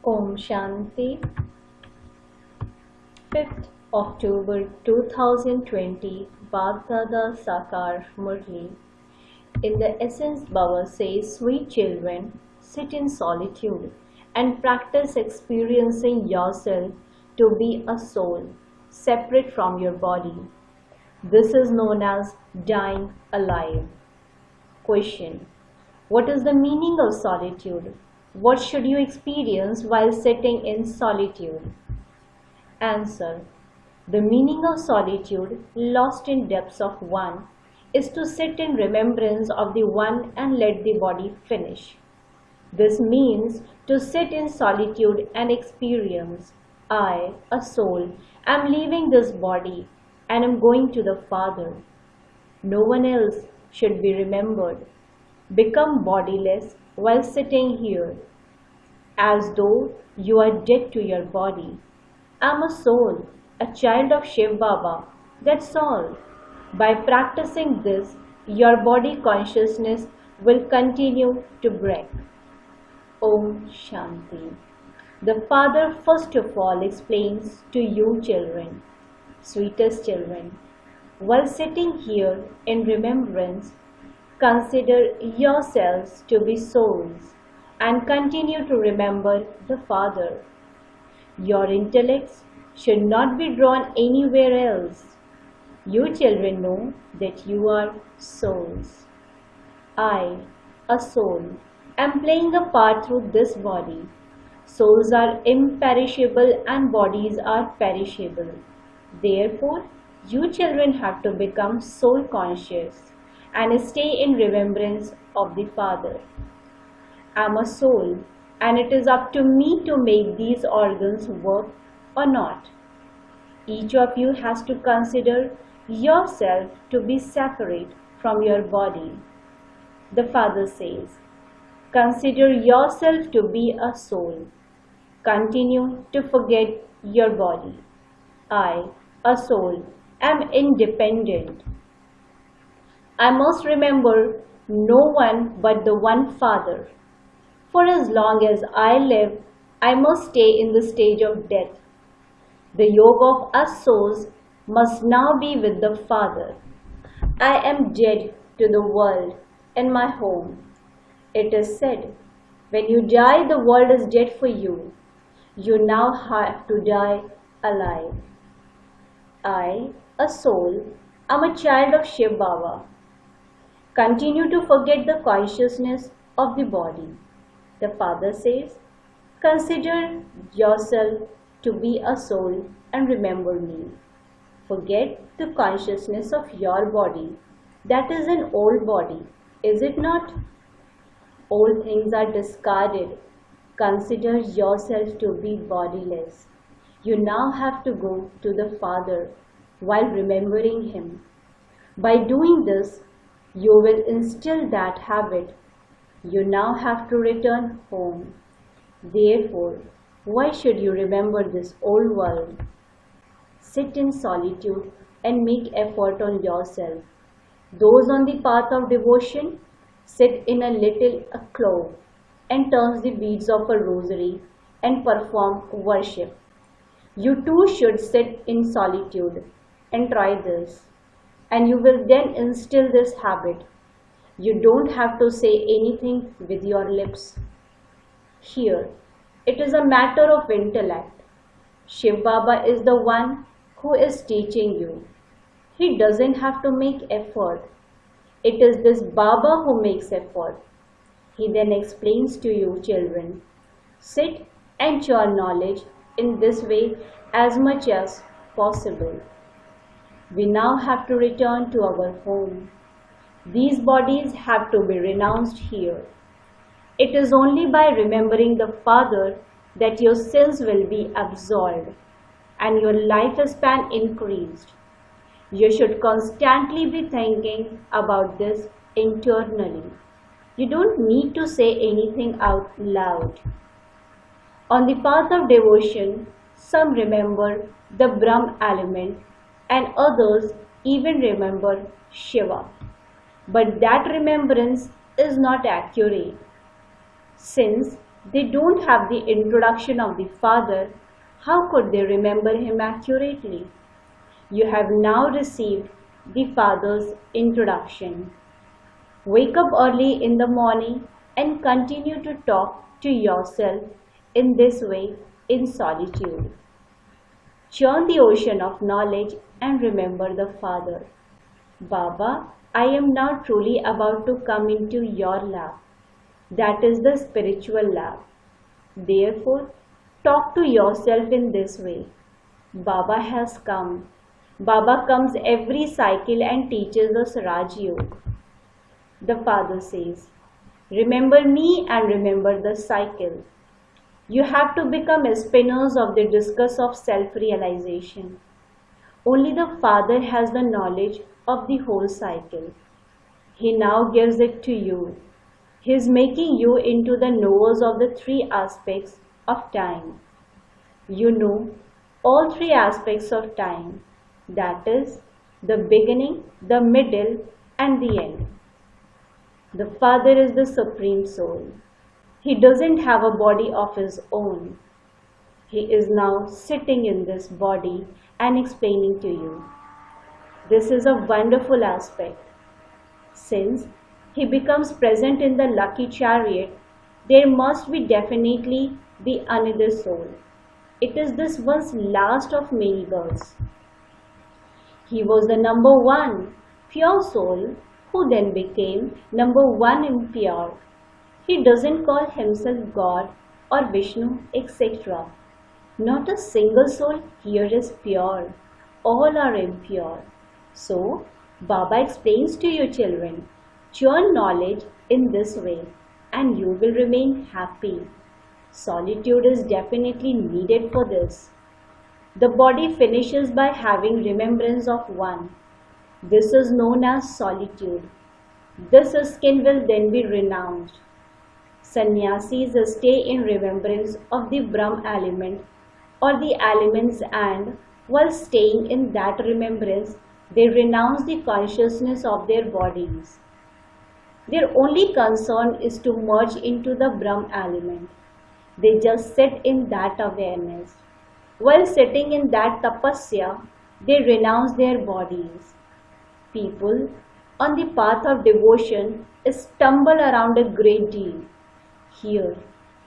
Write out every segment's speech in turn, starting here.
Om Shanti, 5th October 2020, Baghdada Sakar Murli. In the essence, Baba says, sweet children, sit in solitude and practice experiencing yourself to be a soul, separate from your body. This is known as dying alive. Question: what is the meaning of solitude? What should you experience while sitting in solitude? Answer: the meaning of solitude, lost in depths of one, is to sit in remembrance of the one and let the body finish. This means to sit in solitude and experience, I, a soul, am leaving this body and am going to the Father. No one else should be remembered. Become bodiless while sitting here, as though you are dead to your body. I am a soul, a child of Shiv Baba, that's all. By practicing this, your body consciousness will continue to break. Om Shanti. The Father first of all explains to you children, sweetest children, while sitting here in remembrance, consider yourselves to be souls and continue to remember the Father. Your intellects should not be drawn anywhere else. You children know that you are souls. I, a soul, am playing a part through this body. Souls are imperishable and bodies are perishable. Therefore, you children have to become soul conscious and stay in remembrance of the Father. I am a soul, and it is up to me to make these organs work or not. Each of you has to consider yourself to be separate from your body. The Father says, consider yourself to be a soul. Continue to forget your body. I, a soul, am independent. I must remember no one but the one Father. For as long as I live, I must stay in the stage of death. The yoke of us souls must now be with the Father. I am dead to the world and my home. It is said, when you die, the world is dead for you. You now have to die alive. I, a soul, am a child of Shiv Baba. Continue to forget the consciousness of the body. The Father says, consider yourself to be a soul and remember me. Forget the consciousness of your body. That is an old body, is it not? Old things are discarded. Consider yourself to be bodiless. You now have to go to the Father while remembering Him. By doing this, you will instill that habit. You now have to return home. Therefore, why should you remember this old world? Sit in solitude and make effort on yourself. Those on the path of devotion sit in a little clove and turns the beads of a rosary and perform worship. You too should sit in solitude and try this, and you will then instill this habit. You don't have to say anything with your lips. Here, it is a matter of intellect. Shiv Baba is the one who is teaching you. He doesn't have to make effort. It is this Baba who makes effort. He then explains to you children, sit and chew knowledge in this way as much as possible. We now have to return to our home. These bodies have to be renounced here. It is only by remembering the Father that your sins will be absolved and your lifespan increased. You should constantly be thinking about this internally. You don't need to say anything out loud. On the path of devotion, some remember the Brahm element and others even remember Shiva. But that remembrance is not accurate, since They don't have the introduction of the Father. How could they remember Him accurately? You have now received the Father's introduction. Wake up early in the morning and continue to talk to yourself in this way in solitude. Churn the ocean of knowledge and remember the Father. Baba, I am now truly about to come into your lab. That is the spiritual lab. Therefore, talk to yourself in this way. Baba has come. Baba comes every cycle and teaches us Raj Yoga. The Father says, remember me and remember the cycle. You have to become spinners of the discus of self-realization. Only the Father has the knowledge of the whole cycle. He now gives it to you. He is making you into the knowers of the three aspects of time. You know all three aspects of time, that is, the beginning, the middle, and the end. The Father is the Supreme Soul. He doesn't have a body of his own. He is now sitting in this body and explaining to you. This is a wonderful aspect. Since he becomes present in the lucky chariot, there must be definitely be another soul. It is this one's last of many births. He was the number one pure soul who then became number one impure. He doesn't call himself God or Vishnu, etc. Not a single soul here is pure. All are impure. So, Baba explains to you children, churn knowledge in this way and you will remain happy. Solitude is definitely needed for this. The body finishes by having remembrance of one. This is known as solitude. This skin will then be renounced. Sannyasis stay in remembrance of the Brahm element or the elements, and while staying in that remembrance, they renounce the consciousness of their bodies. Their only concern is to merge into the Brahm element. They just sit in that awareness. While sitting in that tapasya, they renounce their bodies. People on the path of devotion stumble around a great deal. Here,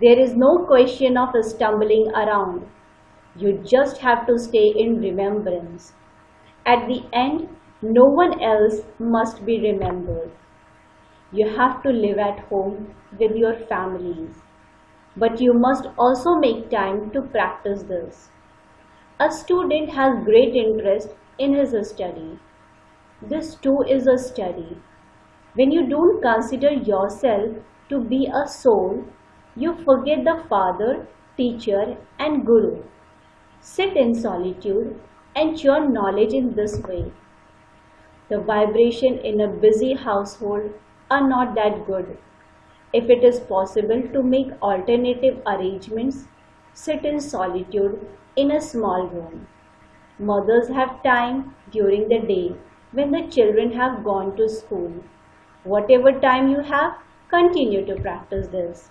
there is no question of stumbling around. You just have to stay in remembrance. At the end, no one else must be remembered. You have to live at home with your families. But you must also make time to practice this. A student has great interest in his study. This too is a study. When you don't consider yourself to be a soul, you forget the Father, Teacher, and Guru. Sit in solitude and churn knowledge in this way. The vibration in a busy household are not that good. If it is possible to make alternative arrangements, sit in solitude in a small room. Mothers have time during the day when the children have gone to school. Whatever time you have, continue to practice this.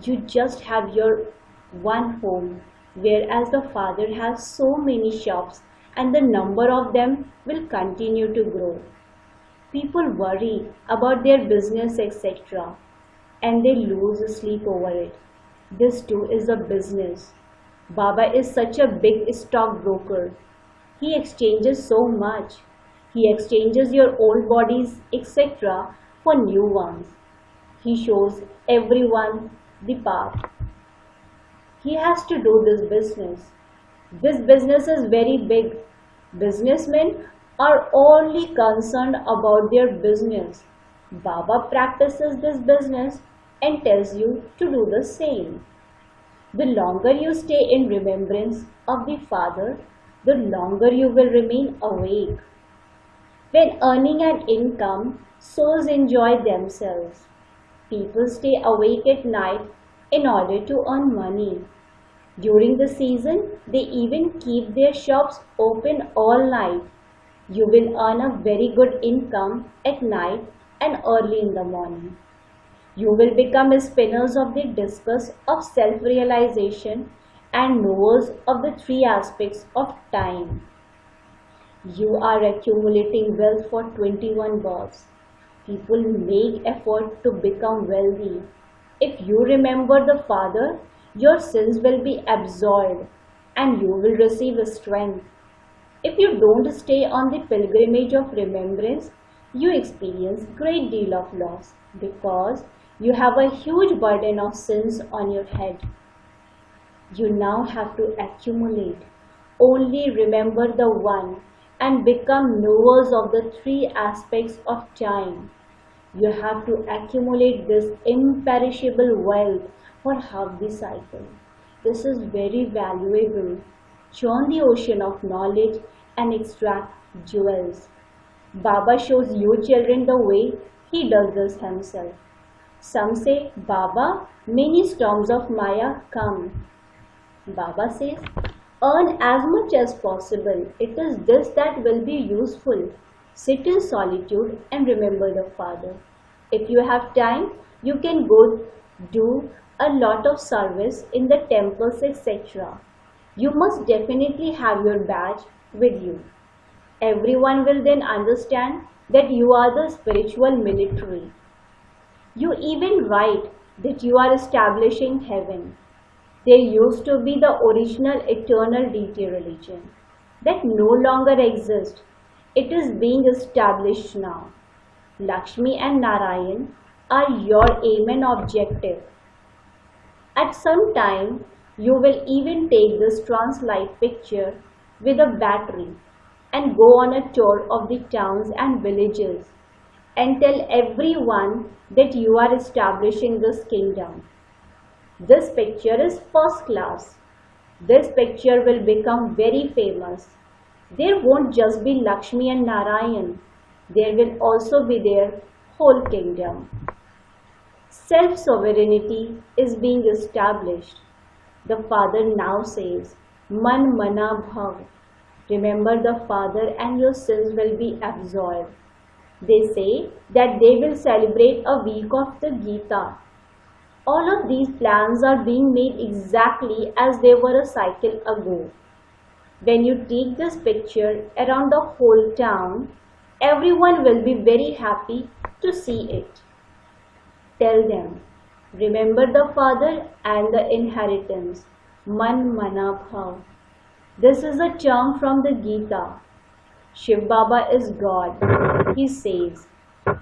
You just have your one home, whereas the Father has so many shops and the number of them will continue to grow. People worry about their business, etc., and they lose sleep over it. This too is a business. Baba is such a big stockbroker. He exchanges so much. He exchanges your old bodies, etc., for new ones. He shows everyone the path. He has to do this business. This business is very big. Businessmen are only concerned about their business. Baba practices this business and tells you to do the same. The longer you stay in remembrance of the Father, the longer you will remain awake. When earning an income, souls enjoy themselves. People stay awake at night in order to earn money. During the season, they even keep their shops open all night. You will earn a very good income at night and early in the morning. You will become spinners of the discus of self-realization and knowers of the three aspects of time. You are accumulating wealth for 21 births. People make effort to become wealthy. If you remember the Father, your sins will be absolved and you will receive strength. If you don't stay on the pilgrimage of remembrance, you experience great deal of loss because you have a huge burden of sins on your head. You now have to accumulate. Only remember the one and become knowers of the three aspects of time. You have to accumulate this imperishable wealth for half the cycle. This is very valuable. Churn the ocean of knowledge and extract jewels. Baba shows you children the way he does this himself. Some say, Baba, many storms of Maya come. Baba says, earn as much as possible. It is this that will be useful. Sit in solitude and remember the Father. If you have time, you can go do a lot of service in the temples, etc. You must definitely have your badge with you. Everyone will then understand that you are the spiritual military. You even write that you are establishing heaven. There used to be the original eternal deity religion that no longer exists. It is being established now. Lakshmi and Narayan are your aim and objective. At some time, you will even take this translite picture with a battery and go on a tour of the towns and villages and tell everyone that you are establishing this kingdom. This picture is first class. This picture will become very famous. There won't just be Lakshmi and Narayan. There will also be their whole kingdom. Self-sovereignty is being established. The Father now says, Man Mana Bhav. Remember the Father and your sins will be absolved. They say that they will celebrate a week of the Gita. All of these plans are being made exactly as they were a cycle ago. When you take this picture around the whole town, everyone will be very happy to see it. Tell them, remember the Father and the inheritance. Man Mana Bhav. This is a term from the Gita. Shiv Baba is God. He says,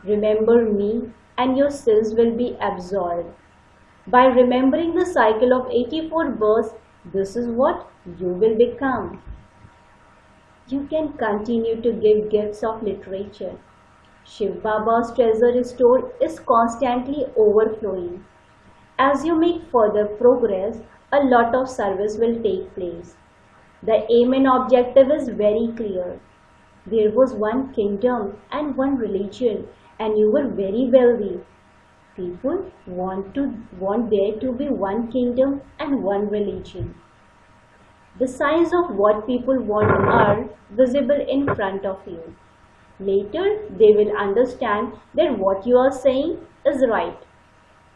remember me and your sins will be absolved. By remembering the cycle of 84 births, this is what you will become. You can continue to give gifts of literature. Shiv Baba's treasure store is constantly overflowing. As you make further progress, a lot of service will take place. The aim and objective is very clear. There was one kingdom and one religion, and you were very wealthy. People want there to be one kingdom and one religion. The signs of what people want are visible in front of you. Later, they will understand that what you are saying is right.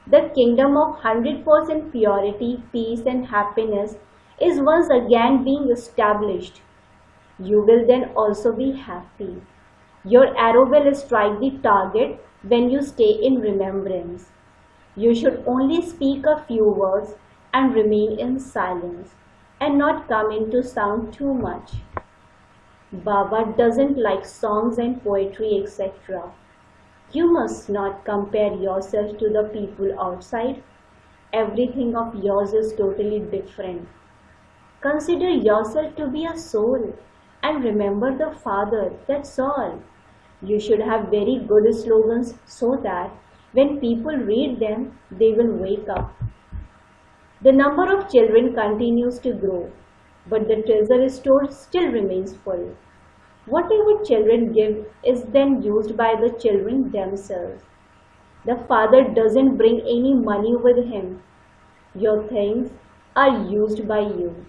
The kingdom of 100% purity, peace and happiness is once again being established. You will then also be happy. Your arrow will strike the target when you stay in remembrance. You should only speak a few words and remain in silence and not come into sound too much. Baba doesn't like songs and poetry, etc. You must not compare yourself to the people outside. Everything of yours is totally different. Consider yourself to be a soul and remember the Father, that's all. You should have very good slogans so that when people read them, they will wake up. The number of children continues to grow, but the treasure store still remains full. Whatever children give is then used by the children themselves. The Father doesn't bring any money with him. Your things are used by you.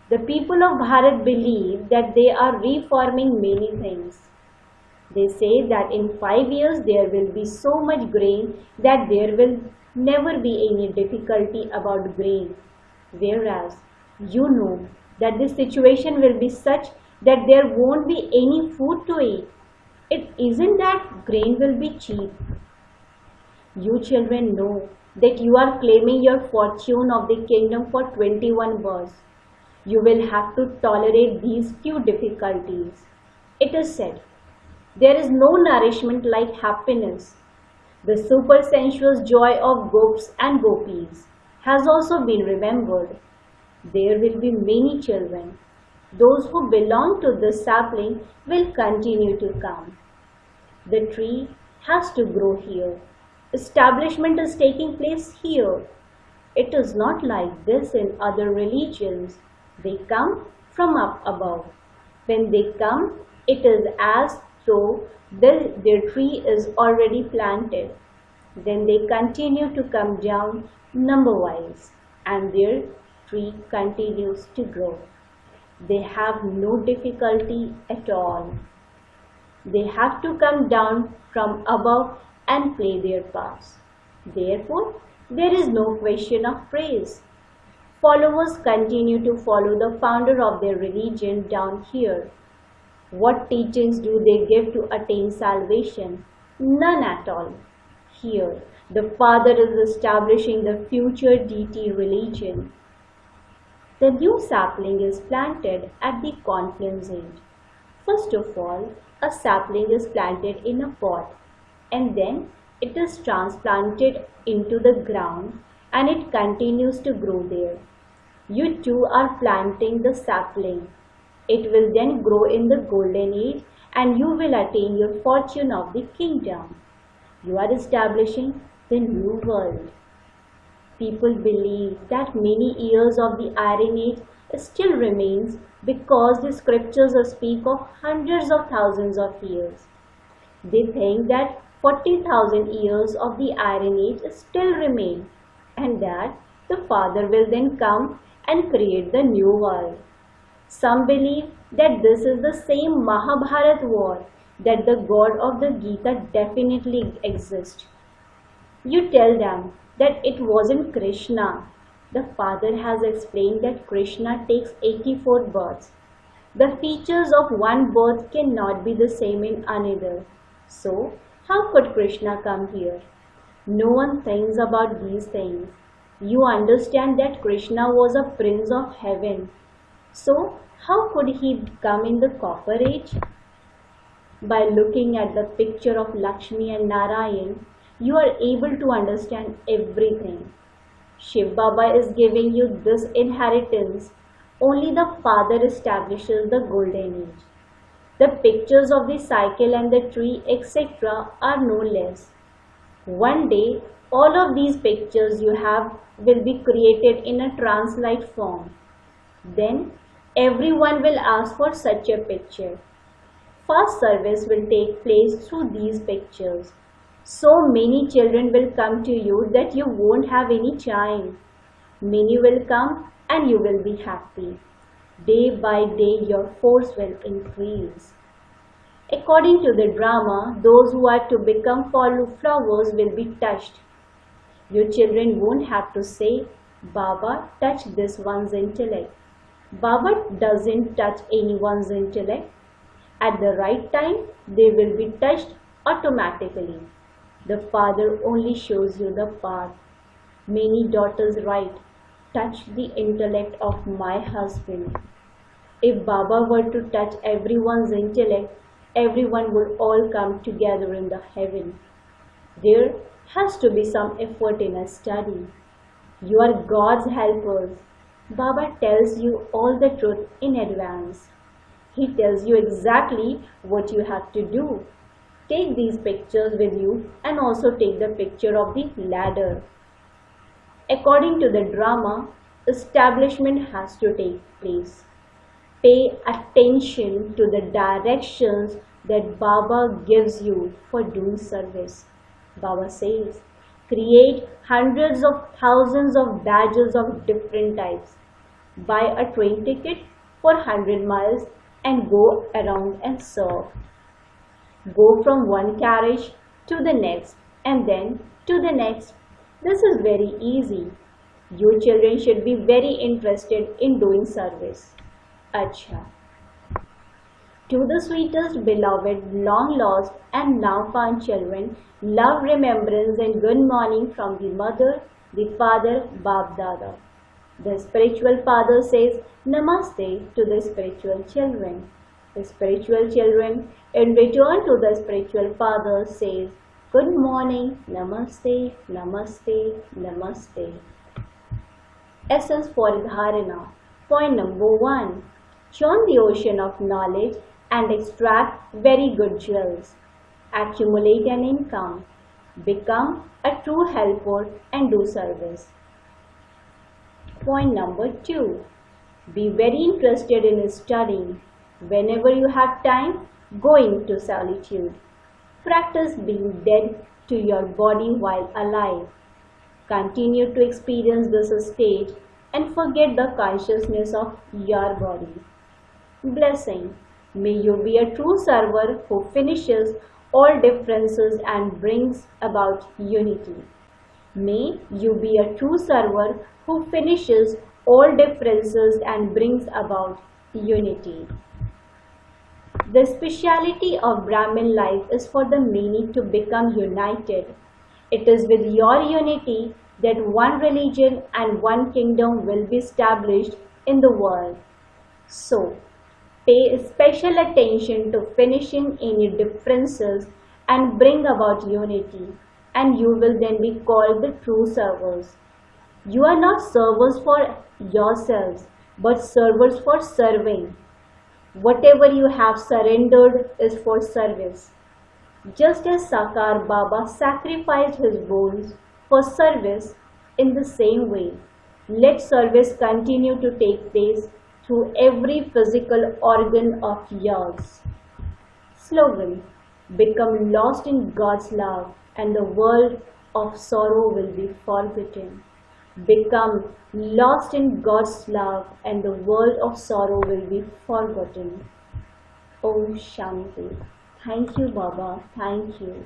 The people of Bharat believe that they are reforming many things. They say that in 5 years there will be so much grain that there will never be any difficulty about grain. Whereas you know that the situation will be such that there won't be any food to eat. It isn't that grain will be cheap. You children know that you are claiming your fortune of the kingdom for 21 years. You will have to tolerate these few difficulties. It is said, there is no nourishment like happiness. The supersensuous joy of gopis and gopis has also been remembered. There will be many children. Those who belong to this sapling will continue to come. The tree has to grow here. Establishment is taking place here. It is not like this in other religions. They come from up above. When they come, it is as though their tree is already planted. Then they continue to come down number-wise, and their tree continues to grow. They have no difficulty at all. They have to come down from above and play their parts. Therefore, there is no question of praise. Followers continue to follow the founder of their religion down here. What teachings do they give to attain salvation? None at all. Here, the Father is establishing the future deity religion. The new sapling is planted at the confluence age. First of all, a sapling is planted in a pot, and then it is transplanted into the ground and it continues to grow there. You too are planting the sapling. It will then grow in the golden age and you will attain your fortune of the kingdom. You are establishing the new world. People believe that many years of the Iron Age still remains because the scriptures speak of hundreds of thousands of years. They think that 40,000 years of the Iron Age still remain and that the Father will then come and create the new world. Some believe that this is the same Mahabharata war, that the God of the Gita definitely exists. You tell them that it wasn't Krishna. The Father has explained that Krishna takes 84 births. The features of one birth cannot be the same in another. So, how could Krishna come here? No one thinks about these things. You understand that Krishna was a prince of heaven. So, how could he come in the copper age? By looking at the picture of Lakshmi and Narayan, you are able to understand everything. Shiv Baba is giving you this inheritance. Only the Father establishes the golden age. The pictures of the cycle and the tree, etc. are no less. One day, all of these pictures you have will be created in a translate form. Then, everyone will ask for such a picture. First service will take place through these pictures. So many children will come to you that you won't have any time. Many will come and you will be happy. Day by day your force will increase. According to the drama, those who are to become flowers will be touched. Your children won't have to say, Baba, touch this one's intellect. Baba doesn't touch anyone's intellect. At the right time, they will be touched automatically. The Father only shows you the path. Many daughters write, touch the intellect of my husband. If Baba were to touch everyone's intellect, everyone would all come together in the heaven. There has to be some effort in a study. You are God's helpers. Baba tells you all the truth in advance. He tells you exactly what you have to do. Take these pictures with you and also take the picture of the ladder. According to the drama, establishment has to take place. Pay attention to the directions that Baba gives you for doing service. Baba says, create hundreds of thousands of badges of different types. Buy a train ticket for 100 miles and go around and serve. Go from one carriage to the next and then to the next. This is very easy. You children should be very interested in doing service. Acha. To the sweetest, beloved, long lost and now found children, love, remembrance and good morning from the mother, the father, Bab Dada. The spiritual father says Namaste to the spiritual children. The spiritual children in return to the spiritual father says good morning, Namaste, Namaste, Namaste. Essence for Dharana. Point number 1. Churn the ocean of knowledge and extract very good jewels. Accumulate an income. Become a true helper and do service. Point number 2. Be very interested in studying. Whenever you have time, go into solitude. Practice being dead to your body while alive. Continue to experience this state and forget the consciousness of your body. Blessing. May you be a true server who finishes all differences and brings about unity. May you be a true server who finishes all differences and brings about unity. The speciality of Brahmin life is for the many to become united. It is with your unity that one religion and one kingdom will be established in the world. So, pay special attention to finishing any differences and bring about unity, and you will then be called the true servers. You are not servers for yourselves, but servers for serving. Whatever you have surrendered is for service. Just as Sakar Baba sacrificed his bones for service, in the same way, let service continue to take place through every physical organ of yours. Slogan. Become lost in God's love and the world of sorrow will be forgotten. Become lost in God's love and the world of sorrow will be forgotten. Om Shanti. Thank you, Baba. Thank you.